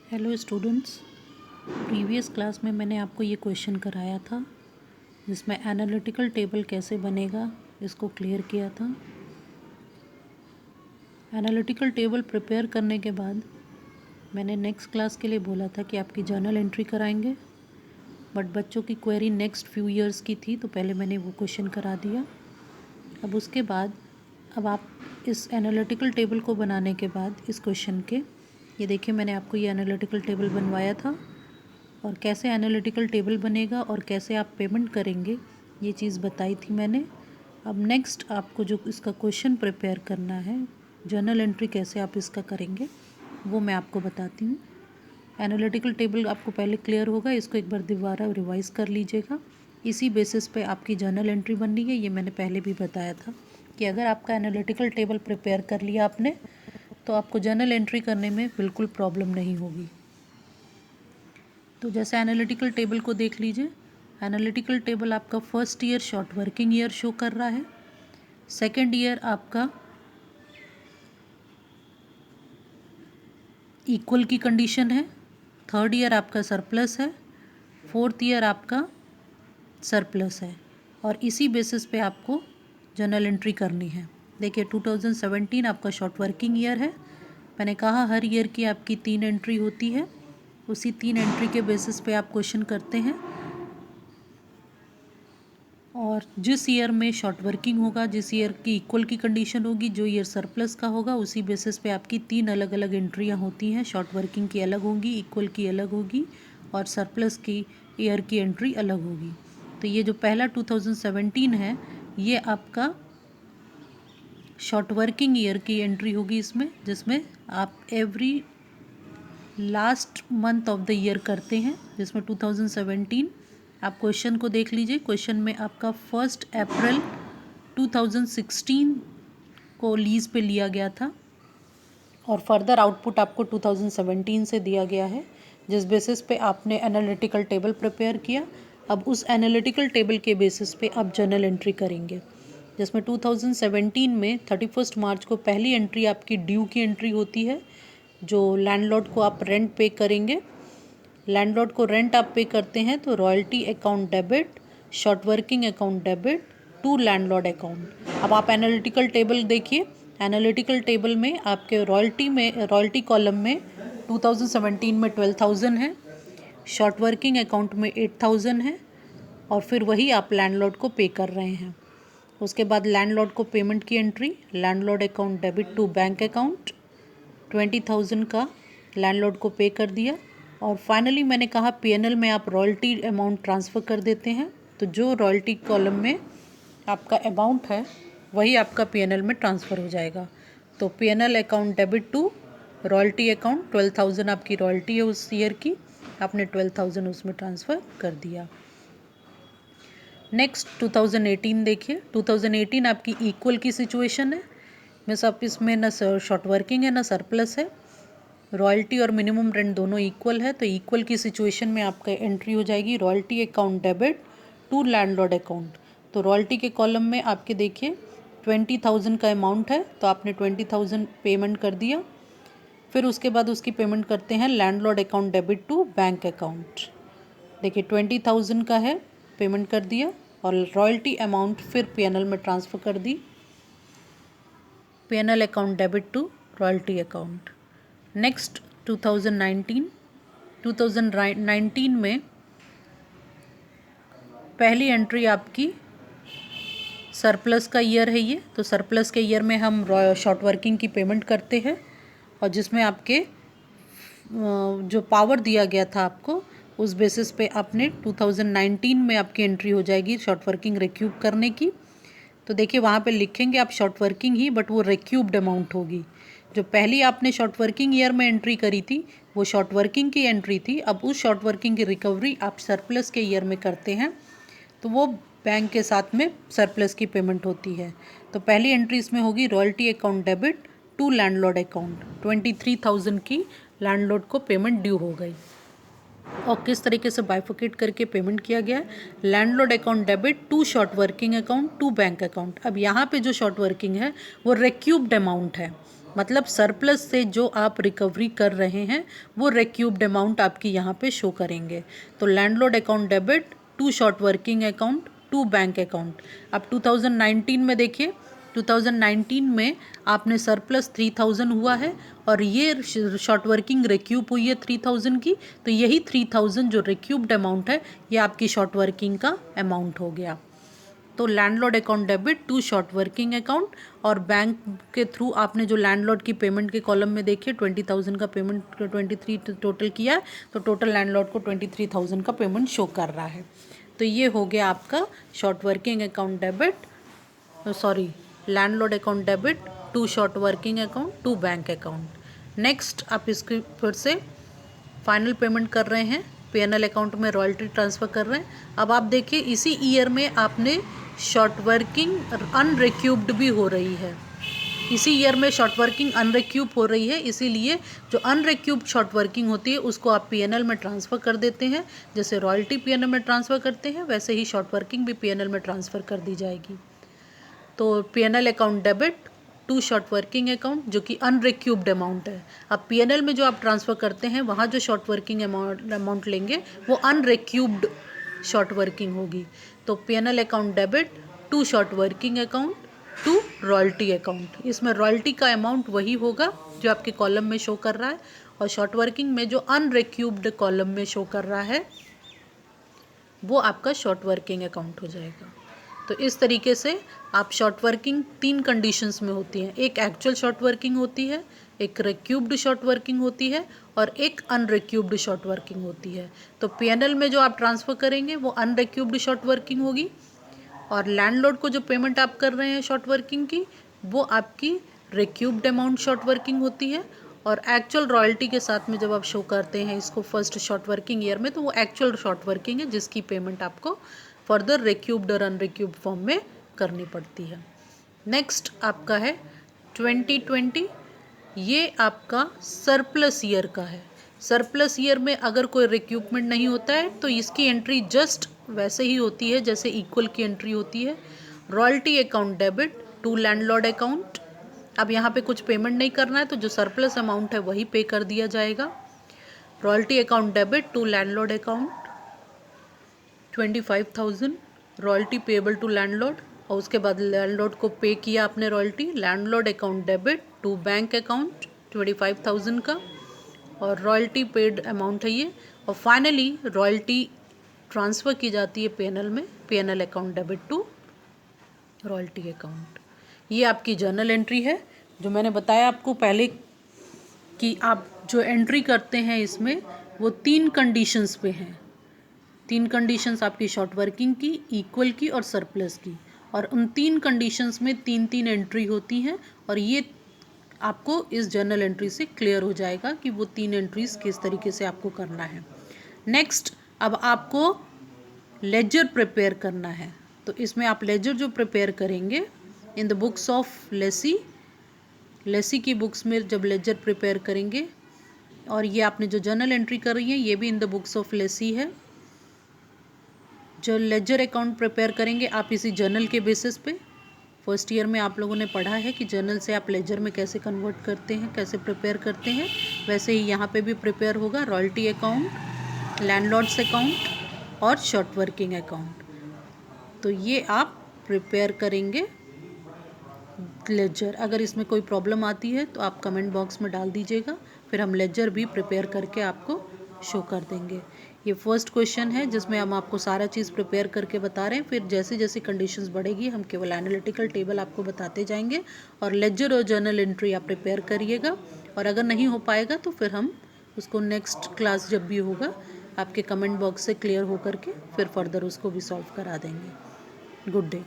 Hello students, previous class में मैंने आपको ये क्वेश्चन कराया था जिसमें एनालिटिकल टेबल कैसे बनेगा इसको क्लियर किया था। एनालिटिकल टेबल प्रिपेयर करने के बाद मैंने नेक्स्ट क्लास के लिए बोला था कि आपकी जर्नल एंट्री कराएंगे, बट बच्चों की क्वेरी नेक्स्ट फ्यू इयर्स की थी तो पहले मैंने वो क्वेश्चन करा दिया। अब उसके बाद अब आप इस एनालिटिकल टेबल को बनाने के बाद इस क्वेश्चन के ये देखिए मैंने आपको ये एनालिटिकल टेबल बनवाया था और कैसे एनालिटिकल टेबल बनेगा और कैसे आप पेमेंट करेंगे ये चीज़ बताई थी मैंने। अब नेक्स्ट आपको जो इसका क्वेश्चन प्रिपेयर करना है, जर्नल एंट्री कैसे आप इसका करेंगे वो मैं आपको बताती हूँ। एनालिटिकल टेबल आपको पहले क्लियर होगा, इसको एक बार दोबारा रिवाइज़ कर लीजिएगा। इसी बेसिस पे आपकी जर्नल एंट्री बननी है। ये मैंने पहले भी बताया था कि अगर आपका एनालिटिकल टेबल प्रिपेयर कर लिया आपने तो आपको जर्नल एंट्री करने में बिल्कुल प्रॉब्लम नहीं होगी। तो जैसे एनालिटिकल टेबल को देख लीजिए। एनालिटिकल टेबल आपका first year short working year show कर रहा है, सेकेंड ईयर आपका इक्वल की कंडीशन है, थर्ड ईयर आपका सरप्लस है, फोर्थ ईयर आपका सरप्लस है और इसी बेसिस पे आपको जर्नल एंट्री करनी है। देखिए 2017 आपका शॉर्ट वर्किंग ईयर है। मैंने कहा हर ईयर की आपकी 3 एंट्री होती है, उसी 3 एंट्री के बेसिस पे आप क्वेश्चन करते हैं और जिस ईयर में शॉर्ट वर्किंग होगा, जिस ईयर की इक्वल की कंडीशन होगी, जो ईयर सरप्लस का होगा, उसी बेसिस पे आपकी 3 अलग अलग एंट्रियाँ होती हैं। शॉर्ट वर्किंग की अलग होगी, इक्वल की अलग होगी और सरप्लस की ईयर की एंट्री अलग होगी। तो ये जो पहला 2017 है ये आपका शॉर्ट वर्किंग ईयर की एंट्री होगी इसमें, जिसमें आप every last month of the year करते हैं, जिसमें 2017 आप क्वेश्चन को देख लीजिए। क्वेश्चन में आपका 1 अप्रैल 2016 को लीज पे लिया गया था और फर्दर आउटपुट आपको 2017 से दिया गया है, जिस बेसिस पे आपने एनालिटिकल टेबल प्रिपेयर किया। अब उस एनालिटिकल टेबल के बेसिस पे आप जर्नल एंट्री करेंगे, जिसमें 2017 में 31 मार्च को पहली एंट्री आपकी ड्यू की एंट्री होती है, जो लैंडलॉर्ड को आप रेंट पे करेंगे। लैंडलॉर्ड को रेंट आप पे करते हैं तो royalty account debit, short working account debit to landlord account. अब आप एनालिटिकल टेबल देखिए। एनालिटिकल टेबल में आपके रॉयल्टी कॉलम में 2017 में 12,000 है, शॉर्ट वर्किंग अकाउंट में 8,000 है और फिर वही आप लैंडलॉर्ड को पे कर रहे हैं। उसके बाद लैंडलॉर्ड को पेमेंट की entry, landlord account debit to bank account, 20,000 का लैंडलॉर्ड को पे कर दिया। और फाइनली मैंने कहा पीएनएल में आप रॉयल्टी अमाउंट ट्रांसफ़र कर देते हैं, तो जो रॉयल्टी कॉलम में आपका अमाउंट है वही आपका पीएनएल में ट्रांसफ़र हो जाएगा। तो PNL account debit to royalty account, 12,000 आपकी रॉयल्टी है उस ईयर की, आपने 12,000 उसमें ट्रांसफ़र कर दिया। नेक्स्ट 2018 देखिए। 2018 आपकी इक्वल की सिचुएशन है, मीन्स आप इसमें ना शॉर्ट वर्किंग है ना सरप्लस है, रॉयल्टी और मिनिमम रेंट दोनों इक्वल है। तो इक्वल की सिचुएशन में आपका एंट्री हो जाएगी royalty account debit to landlord account. तो रॉयल्टी के कॉलम में आपके देखिए 20,000 का अमाउंट है, तो आपने 20,000 पेमेंट कर दिया। फिर उसके बाद उसकी पेमेंट करते हैं landlord account debit to bank account. देखिए 20,000 का है, पेमेंट कर दिया और रॉयल्टी अमाउंट फिर पीएनएल में ट्रांसफ़र कर दी, PNL account debit to royalty account. Next 2019 में पहली एंट्री आपकी सरप्लस का ईयर है ये, तो सरप्लस के ईयर में हम शॉर्ट वर्किंग की पेमेंट करते हैं और जिसमें आपके जो पावर दिया गया था आपको उस बेसिस पे आपने 2019 में आपकी एंट्री हो जाएगी शॉर्ट वर्किंग रिक्यूब करने की। तो देखिए वहाँ पे लिखेंगे आप शॉर्ट वर्किंग ही, बट वो रिक्यूब्ड अमाउंट होगी। जो पहली आपने शॉर्ट वर्किंग ईयर में एंट्री करी थी वो शॉर्ट वर्किंग की एंट्री थी। अब उस शॉर्ट वर्किंग की रिकवरी आप सरप्लस के ईयर में करते हैं, तो वो बैंक के साथ में सरप्लस की पेमेंट होती है। तो पहली एंट्री इसमें होगी royalty account debit to landlord account, 23,000 की लैंडलॉर्ड को पेमेंट ड्यू हो गई। और किस तरीके से बाइफोकेट करके पेमेंट किया गया है, landlord account debit to short working account to bank account. अब यहाँ पे जो शॉर्ट वर्किंग है वो रिक्यूब्ड अमाउंट है, मतलब सरप्लस से जो आप रिकवरी कर रहे हैं वो रिक्यूब्ड अमाउंट आपकी यहाँ पे शो करेंगे। तो landlord account debit to short working account to bank account. अब 2019 में देखिए, 2019 में आपने सरप्लस 3000 हुआ है और ये शॉर्ट वर्किंग रिक्यूब हुई है 3000 की, तो यही 3000 जो रिक्यूब्ड अमाउंट है ये आपकी शॉर्ट वर्किंग का अमाउंट हो गया। तो landlord account debit to short working account, और बैंक के थ्रू आपने जो लैंडलॉर्ड की पेमेंट के कॉलम में देखिए 20,000 का पेमेंट 23 टोटल किया है, तो टोटल लैंडलॉर्ड को 23,000 का पेमेंट शो कर रहा है। तो ये हो गया आपका short working account debit, sorry landlord account debit to short working account to bank account. Next आप इसकी फिर से फाइनल पेमेंट कर रहे हैं, पीएनएल अकाउंट में रॉयल्टी ट्रांसफ़र कर रहे हैं। अब आप देखिए इसी ईयर में आपने शॉर्ट वर्किंग अनरिक्यूब्ड भी हो रही है, इसी ईयर में शॉर्ट वर्किंग अनरिक्यूब हो रही है, इसीलिए जो अनरिक्यूब्ड शॉर्ट वर्किंग होती है उसको आप पीएनएल में ट्रांसफ़र कर देते हैं। जैसे रॉयल्टी पीएनएल में ट्रांसफ़र करते हैं वैसे ही शॉर्ट वर्किंग भी पीएनएल में ट्रांसफ़र कर दी जाएगी। तो PNL account debit to short working account जो कि अनरिक्यूब्ड अमाउंट है। अब पीएनएल में जो आप ट्रांसफ़र करते हैं वहाँ जो शॉर्ट वर्किंग अमाउंट लेंगे वो अनरिक्यूब्ड शॉर्ट वर्किंग होगी। तो PNL account debit to short working account to royalty account. इसमें रॉयल्टी का अमाउंट वही होगा जो आपके कॉलम में शो कर रहा है, और शॉर्ट वर्किंग में जो अनरिक्यूब्ड कॉलम में शो कर रहा है वो आपका शॉर्ट वर्किंग अकाउंट हो जाएगा। तो इस तरीके से आप शॉर्ट वर्किंग 3 कंडीशंस में होती हैं, एक एक्चुअल शॉर्ट वर्किंग होती है, एक रिक्यूब्ड शॉर्ट वर्किंग होती है और एक अनरिक्यूब्ड शॉर्ट वर्किंग होती है। तो पीएनएल में जो आप ट्रांसफ़र करेंगे वो अनरिक्यूब्ड शॉर्ट वर्किंग होगी, और लैंडलॉर्ड को जो पेमेंट आप कर रहे हैं शॉर्ट वर्किंग की वो आपकी रिक्यूब्ड अमाउंट शॉर्ट वर्किंग होती है, और एक्चुअल रॉयल्टी के साथ में जब आप शो करते हैं इसको फर्स्ट शॉर्ट वर्किंग ईयर में तो वो एक्चुअल शॉर्ट वर्किंग है जिसकी पेमेंट आपको फर्दर रिक्यूब्ड और अनरिक्यूब्ड फॉर्म में करनी पड़ती है। नेक्स्ट आपका है 2020, ये आपका सरप्लस ईयर का है। सरप्लस ईयर में अगर कोई रिक्यूपमेंट नहीं होता है तो इसकी एंट्री जस्ट वैसे ही होती है जैसे इक्वल की एंट्री होती है। Royalty account debit to landlord account. अब यहाँ पे कुछ पेमेंट नहीं करना है तो जो सरप्लस अमाउंट है वही पे कर दिया जाएगा। Royalty account debit to landlord account 25,000 royalty payable to landlord, और उसके बाद लैंडलॉर्ड को पे किया आपने royalty. Landlord account debit to bank account 25,000 का, और रॉयल्टी पेड अमाउंट है ये। और फाइनली रॉयल्टी ट्रांसफ़र की जाती है पीएनएल में, PNL account debit to royalty account. ये आपकी जर्नल एंट्री है जो मैंने बताया आपको पहले कि आप जो एंट्री करते हैं इसमें वो 3 कंडीशंस पे हैं। 3 कंडीशंस आपकी शॉर्ट वर्किंग की, इक्वल की और सरप्लस की, और उन 3 कंडीशंस में 3-3 एंट्री होती हैं, और ये आपको इस जर्नल एंट्री से क्लियर हो जाएगा कि वो 3 एंट्रीज किस तरीके से आपको करना है। नेक्स्ट अब आपको लेजर प्रिपेयर करना है, तो इसमें आप लेजर जो प्रिपेयर करेंगे in the books of Lesi की बुक्स में जब लेजर प्रिपेयर करेंगे, और ये आपने जो जर्नल एंट्री कर रही है ये भी in the books of Lesi है। जो लेजर अकाउंट प्रिपेयर करेंगे आप इसी जर्नल के बेसिस पे, फर्स्ट ईयर में आप लोगों ने पढ़ा है कि जर्नल से आप लेजर में कैसे कन्वर्ट करते हैं, कैसे प्रिपेयर करते हैं, वैसे ही यहाँ पे भी प्रिपेयर होगा रॉयल्टी अकाउंट, लैंडलॉर्ड्स अकाउंट और शॉर्ट वर्किंग अकाउंट। तो ये आप प्रिपेयर करेंगे लेजर। अगर इसमें कोई प्रॉब्लम आती है तो आप कमेंट बॉक्स में डाल दीजिएगा, फिर हम लेजर भी प्रिपेयर करके आपको शो कर देंगे। ये फर्स्ट क्वेश्चन है जिसमें हम आपको सारा चीज़ प्रिपेयर करके बता रहे हैं, फिर जैसे जैसे कंडीशंस बढ़ेगी हम केवल एनालिटिकल टेबल आपको बताते जाएंगे, और लेजर और जर्नल एंट्री आप प्रिपेयर करिएगा, और अगर नहीं हो पाएगा तो फिर हम उसको नेक्स्ट क्लास जब भी होगा आपके कमेंट बॉक्स से क्लियर हो करके फिर फर्दर उसको भी सॉल्व करा देंगे। Good day.